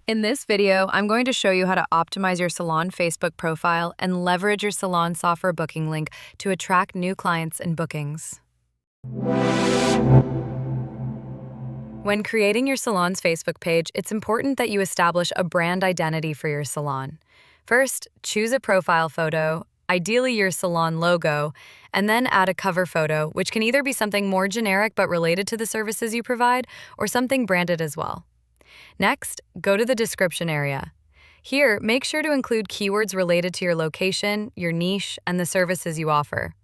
In this video, I'm going to show you how to optimize your salon Facebook profile and leverage your salon software booking link to attract new clients and bookings. When creating your salon's Facebook page, it's important that you establish a brand identity for your salon. First, choose a profile photo, ideally your salon logo, and then add a cover photo, which can either be something more generic but related to the services you provide, or something branded as well. Next, go to the description area. Here, make sure to include keywords related to your location, your niche, and the services you offer.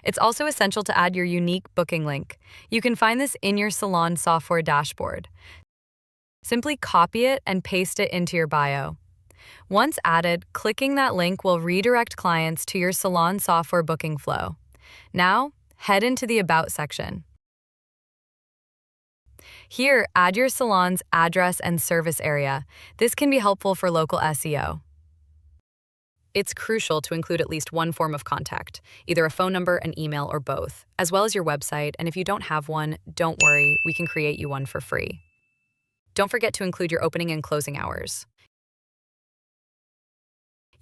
It's also essential to add your unique booking link. You can find this in your salon software dashboard. Simply copy it and paste it into your bio. Once added, clicking that link will redirect clients to your salon software booking flow. Now, head into the About section. Here, add your salon's address and service area. This can be helpful for local SEO. It's crucial to include at least one form of contact, either a phone number, an email, or both, as well as your website, and if you don't have one, don't worry, we can create you one for free. Don't forget to include your opening and closing hours.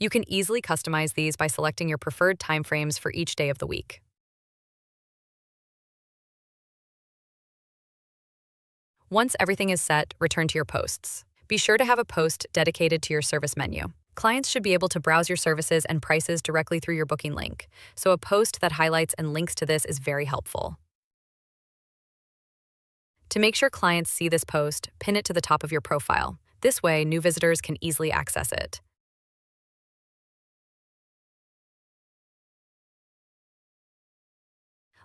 You can easily customize these by selecting your preferred timeframes for each day of the week. Once everything is set, return to your posts. Be sure to have a post dedicated to your service menu. Clients should be able to browse your services and prices directly through your booking link, so a post that highlights and links to this is very helpful. To make sure clients see this post, pin it to the top of your profile. This way, new visitors can easily access it.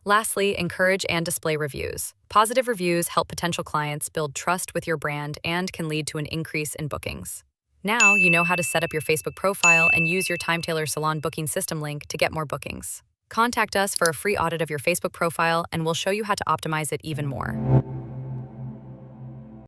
Lastly, encourage and display reviews. Positive reviews help potential clients build trust with your brand and can lead to an increase in bookings. Now you know how to set up your Facebook profile and use your TimeTailor Salon booking system link to get more bookings. Contact us for a free audit of your Facebook profile and we'll show you how to optimize it even more.